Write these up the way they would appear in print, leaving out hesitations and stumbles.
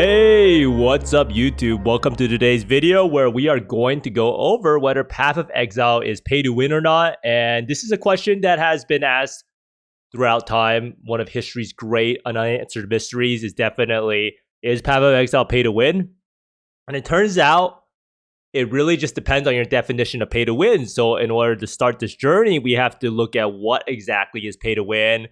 Hey, what's up YouTube? Welcome to today's video where we are going to go over whether Path of Exile is pay to win or not. And this is a question that has been asked throughout time. One of history's great unanswered mysteries is definitely, is Path of Exile pay to win? And it turns out it really just depends on your definition of pay to win. So in order to start this journey, we have to look at what exactly is pay to win.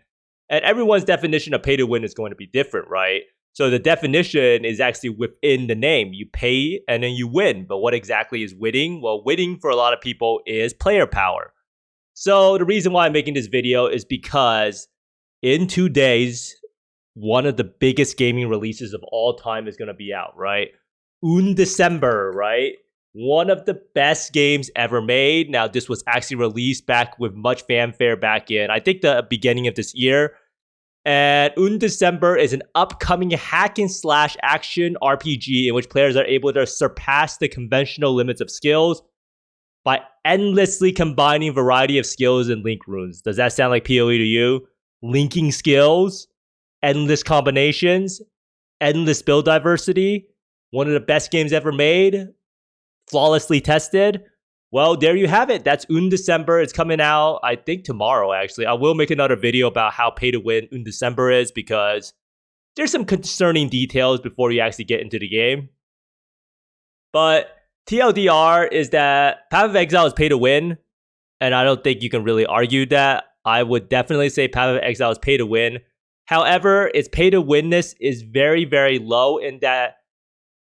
And everyone's definition of pay to win is going to be different, right? So the definition is actually within the name. You pay and then you win. But what exactly is winning? Well, winning for a lot of people is player power. So the reason why I'm making this video is because in 2 days, one of the biggest gaming releases of all time is going to be out, right? December, right? One of the best games ever made. Now, this was actually released back with much fanfare back in, I think, the beginning of this year. And December is an upcoming hack and slash action RPG in which players are able to surpass the conventional limits of skills by endlessly combining a variety of skills and link runes. Does that sound like PoE to you? Linking skills, endless combinations, endless build diversity. One of the best games ever made, flawlessly tested. Well, there you have it. That's December. It's coming out, I think, tomorrow, actually. I will make another video about how pay to win December is because there's some concerning details before you actually get into the game. But TLDR is that Path of Exile is pay to win, and I don't think you can really argue that. I would definitely say Path of Exile is pay to win. However, its pay to winness is very, very low in that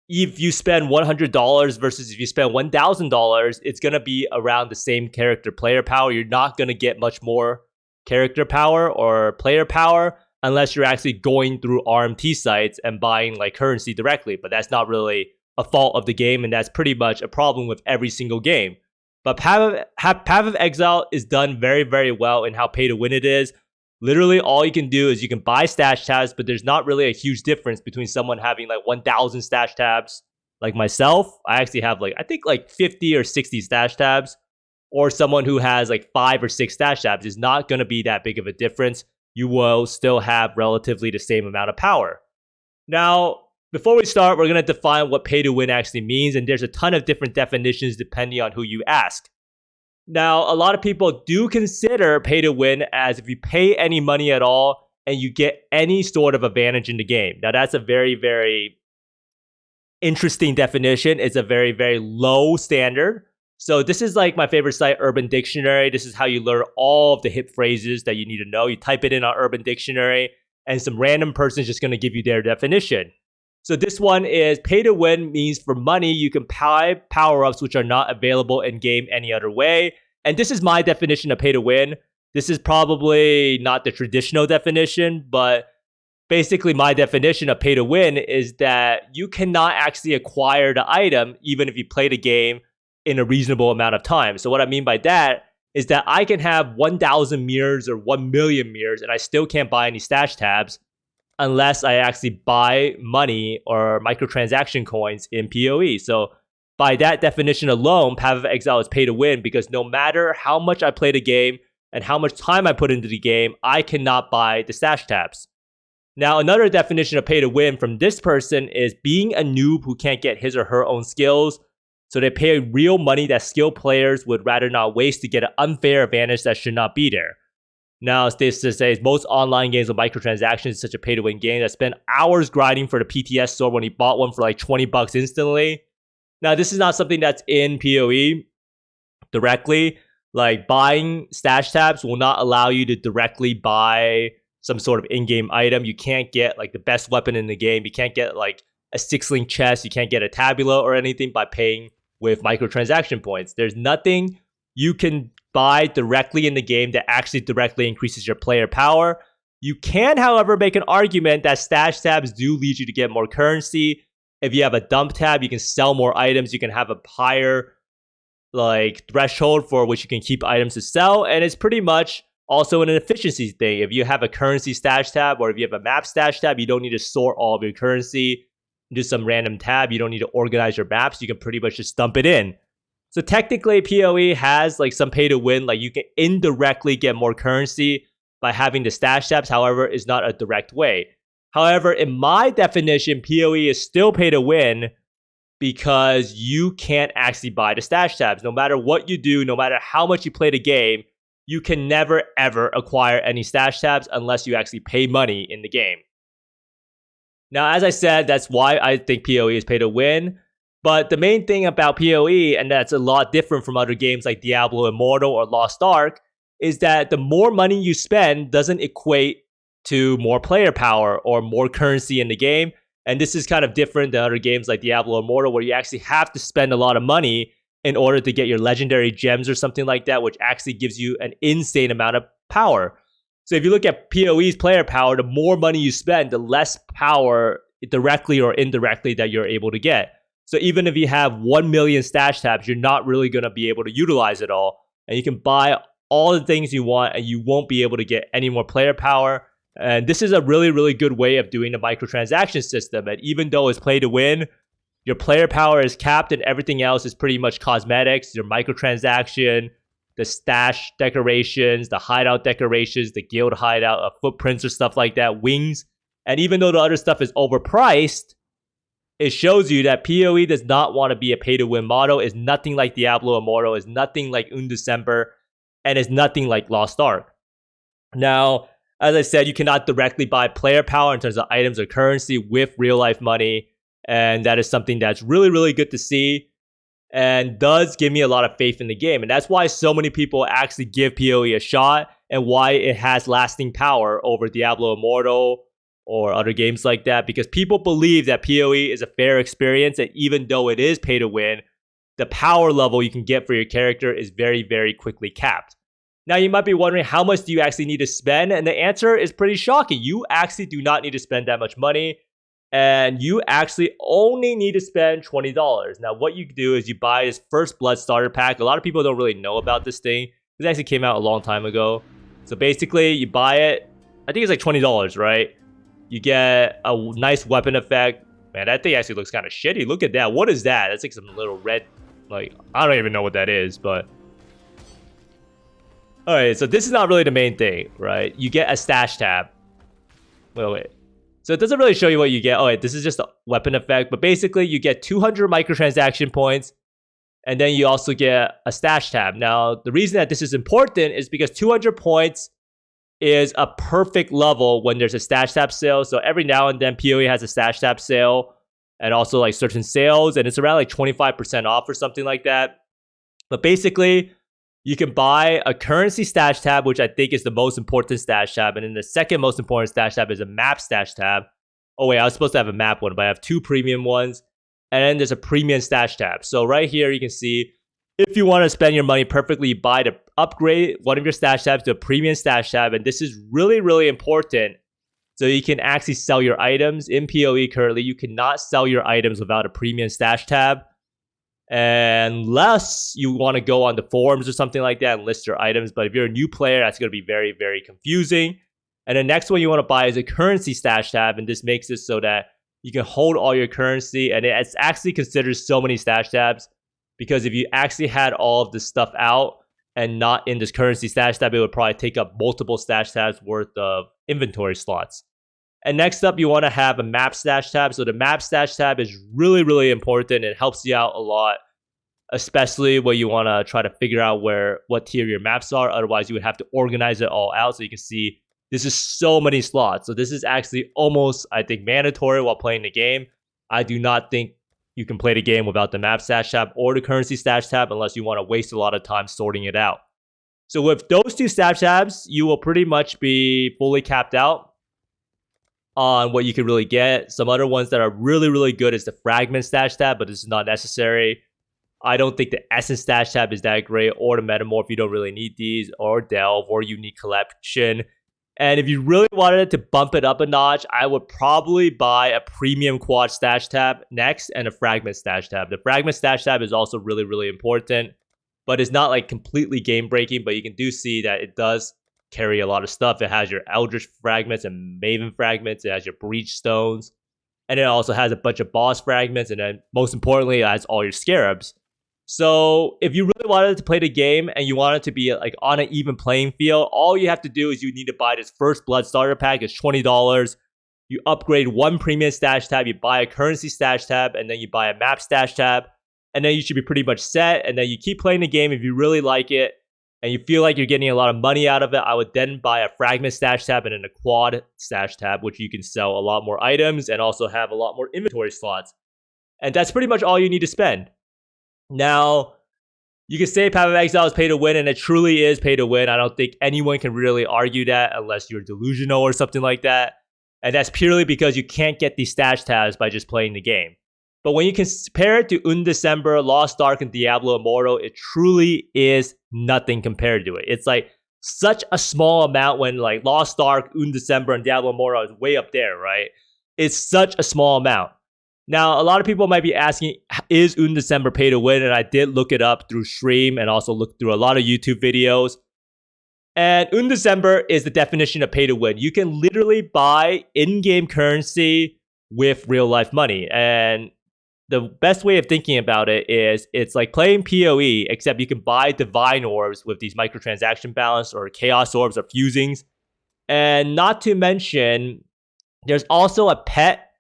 if you spend $100 versus if you spend $1,000, it's going to be around the same character player power. You're not going to get much more character power or player power unless you're actually going through RMT sites and buying like currency directly. But that's not really a fault of the game, and that's pretty much a problem with every single game. But Path of Exile is done very, very well in how pay to win it is. Literally, all you can do is you can buy stash tabs, but there's not really a huge difference between someone having like 1,000 stash tabs like myself. I actually have I think 50 or 60 stash tabs, or someone who has like 5 or 6 stash tabs. Is not going to be that big of a difference. You will still have relatively the same amount of power. Now, before we start, we're going to define what pay to win actually means, and there's a ton of different definitions depending on who you ask. Now, a lot of people do consider pay to win as if you pay any money at all and you get any sort of advantage in the game. Now, that's a very, very interesting definition. It's a very, very low standard. So this is like my favorite site, Urban Dictionary. This is how you learn all of the hip phrases that you need to know. You type it in on Urban Dictionary and some random person is just going to give you their definition. So this one is pay to win means for money, you can buy power-ups which are not available in-game any other way. And this is my definition of pay to win. This is probably not the traditional definition, but basically my definition of pay to win is that you cannot actually acquire the item even if you play the game in a reasonable amount of time. So what I mean by that is that I can have 1,000 mirrors or 1 million mirrors and I still can't buy any stash tabs unless I actually buy money or microtransaction coins in PoE. So by that definition alone, Path of Exile is pay to win because no matter how much I play the game and how much time I put into the game, I cannot buy the stash tabs. Now, another definition of pay to win from this person is being a noob who can't get his or her own skills. So they pay real money that skilled players would rather not waste to get an unfair advantage that should not be there. Now, this says most online games with microtransactions is such a pay-to-win game that spent hours grinding for the PTS store when he bought one for like $20 instantly. Now, this is not something that's in PoE directly. Like buying stash tabs will not allow you to directly buy some sort of in-game item. You can't get like the best weapon in the game. You can't get like a 6-link chest. You can't get a tabula or anything by paying with microtransaction points. There's nothing you can buy directly in the game that actually directly increases your player power. You can, however, make an argument that stash tabs do lead you to get more currency. If you have a dump tab, you can sell more items. You can have a higher like threshold for which you can keep items to sell. And it's pretty much also an efficiency thing. If you have a currency stash tab or if you have a map stash tab, you don't need to sort all of your currency into some random tab. You don't need to organize your maps. You can pretty much just dump it in. So technically, PoE has like some pay to win. Like you can indirectly get more currency by having the stash tabs. However, it's not a direct way. However, in my definition, PoE is still pay to win because you can't actually buy the stash tabs. No matter what you do, no matter how much you play the game, you can never ever acquire any stash tabs unless you actually pay money in the game. Now, as I said, that's why I think PoE is pay to win. But the main thing about PoE, and that's a lot different from other games like Diablo Immortal or Lost Ark, is that the more money you spend doesn't equate to more player power or more currency in the game. And this is kind of different than other games like Diablo Immortal, where you actually have to spend a lot of money in order to get your legendary gems or something like that, which actually gives you an insane amount of power. So if you look at PoE's player power, the more money you spend, the less power directly or indirectly that you're able to get. So even if you have 1 million stash tabs, you're not really going to be able to utilize it all. And you can buy all the things you want and you won't be able to get any more player power. And this is a really, really good way of doing the microtransaction system. And even though it's play to win, your player power is capped and everything else is pretty much cosmetics. Your microtransaction, the stash decorations, the hideout decorations, the guild hideout, footprints or stuff like that, wings. And even though the other stuff is overpriced, it shows you that PoE does not want to be a pay-to-win model. It's nothing like Diablo Immortal. It's nothing like Undecember. And it's nothing like Lost Ark. Now, as I said, you cannot directly buy player power in terms of items or currency with real-life money. And that is something that's really, really good to see and does give me a lot of faith in the game. And that's why so many people actually give PoE a shot and why it has lasting power over Diablo Immortal or other games like that, because people believe that PoE is a fair experience, and even though it is pay to win, the power level you can get for your character is very, very quickly capped. Now, you might be wondering, how much do you actually need to spend? And the answer is pretty shocking. You actually do not need to spend that much money, and you actually only need to spend $20. Now, what you do is you buy this First Blood starter pack. A lot of people don't really know about this thing. This actually came out a long time ago. So basically, you buy it. I think it's like $20, right? You get a nice weapon effect. Man, that thing actually looks kind of shitty. Look at that. What is that? That's like some little red, like, I don't even know what that is, but... Alright, so this is not really the main thing, right? You get a stash tab. Wait. So it doesn't really show you what you get. Oh, wait, this is just a weapon effect. But basically, you get 200 microtransaction points. And then you also get a stash tab. Now, the reason that this is important is because 200 points is a perfect level when there's a stash tab sale. So every now and then, PoE has a stash tab sale. And also like certain sales. And it's around like 25% off or something like that. But basically, you can buy a currency stash tab, which I think is the most important stash tab. And then the second most important stash tab is a map stash tab. Oh wait, I was supposed to have a map one, but I have two premium ones. And then there's a premium stash tab. So right here, you can see if you want to spend your money perfectly, you buy to upgrade one of your stash tabs to a premium stash tab. And this is really, really important. So you can actually sell your items. In PoE currently, you cannot sell your items without a premium stash tab. Unless you want to go on the forums or something like that and list your items. But if you're a new player, that's going to be very, very confusing. And the next one you want to buy is a currency stash tab. And this makes it so that you can hold all your currency. And it's actually considered so many stash tabs. Because if you actually had all of this stuff out and not in this currency stash tab, it would probably take up multiple stash tabs worth of inventory slots. And next up, you want to have a map stash tab. So the map stash tab is really, really important. It helps you out a lot, especially when you want to try to figure out what tier your maps are. Otherwise, you would have to organize it all out. So you can see this is so many slots. So this is actually almost, I think, mandatory while playing the game. I do not think you can play the game without the map stash tab or the currency stash tab unless you want to waste a lot of time sorting it out. So with those two stash tabs, you will pretty much be fully capped out on what you can really get. Some other ones that are really, really good is the fragment stash tab, but this is not necessary. I don't think the essence stash tab is that great, or the metamorph, you don't really need these, or delve, or unique collection. And if you really wanted to bump it up a notch, I would probably buy a premium quad stash tab next and a fragment stash tab. The fragment stash tab is also really, really important, but it's not like completely game breaking, but you can do see that it does carry a lot of stuff. It has your Eldritch fragments and Maven fragments. It has your Breach stones. And it also has a bunch of boss fragments. And then most importantly, it has all your scarabs. So if you really wanted to play the game and you want it to be like on an even playing field, all you have to do is you need to buy this First Blood starter pack. It's $20. you upgrade one premium stash tab, you buy a currency stash tab, and then you buy a map stash tab, and then you should be pretty much set. And then you keep playing the game. If you really like it and you feel like you're getting a lot of money out of it, I would then buy a fragment stash tab and then a quad stash tab, which you can sell a lot more items and also have a lot more inventory slots. And that's pretty much all you need to spend. Now, you can say Path of Exile is pay to win, and it truly is pay to win. I don't think anyone can really argue that unless you're delusional or something like that. And that's purely because you can't get these stash tabs by just playing the game. But when you compare it to Undecember, Lost Ark, and Diablo Immortal, it truly is nothing compared to it. It's like such a small amount when like Lost Ark, Undecember, and Diablo Immortal is way up there, right? It's such a small amount. Now, a lot of people might be asking, is Undecember pay to win? And I did look it up through stream and also look through a lot of YouTube videos. And Undecember is the definition of pay to win. You can literally buy in-game currency with real-life money. And the best way of thinking about it is it's like playing PoE, except you can buy divine orbs with these microtransaction balance or chaos orbs or fusings. And not to mention, there's also a pet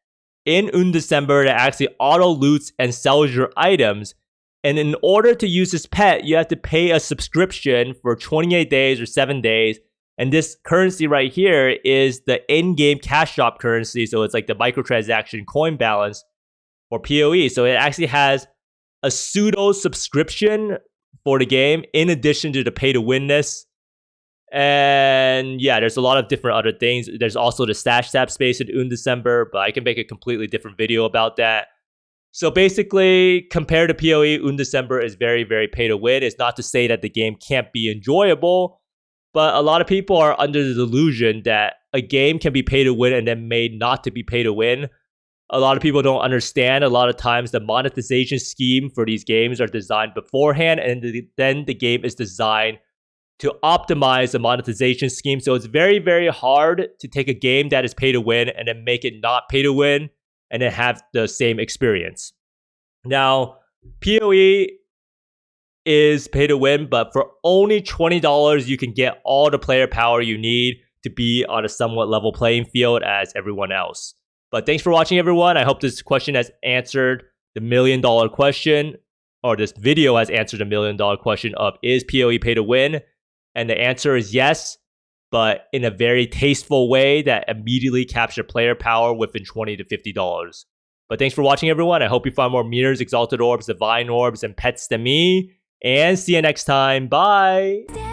in Undecember that actually auto loots and sells your items. And in order to use this pet, you have to pay a subscription for 28 days or 7 days. And this currency right here is the in-game cash shop currency. So it's like the microtransaction coin balance or PoE. So it actually has a pseudo subscription for the game in addition to the pay to winness. And yeah, there's a lot of different other things. There's also the stash tab space in Undecember, but I can make a completely different video about that. So basically, compared to PoE, Undecember is very, very pay to win. It's not to say that the game can't be enjoyable, but a lot of people are under the delusion that a game can be pay to win and then made not to be pay to win. A lot of people don't understand. A lot of times the monetization scheme for these games are designed beforehand, and then the game is designed to optimize the monetization scheme. So it's very, very hard to take a game that is pay to win and then make it not pay to win and then have the same experience. Now, PoE is pay to win, but for only $20, you can get all the player power you need to be on a somewhat level playing field as everyone else. But thanks for watching, everyone. I hope this question has answered the $1 million question, or this video has answered the $1 million question of, is PoE pay to win? And the answer is yes, but in a very tasteful way that immediately capture player power within $20 to $50. But thanks for watching, everyone. I hope you find more mirrors, exalted orbs, divine orbs, and pets than me. And see you next time. Bye.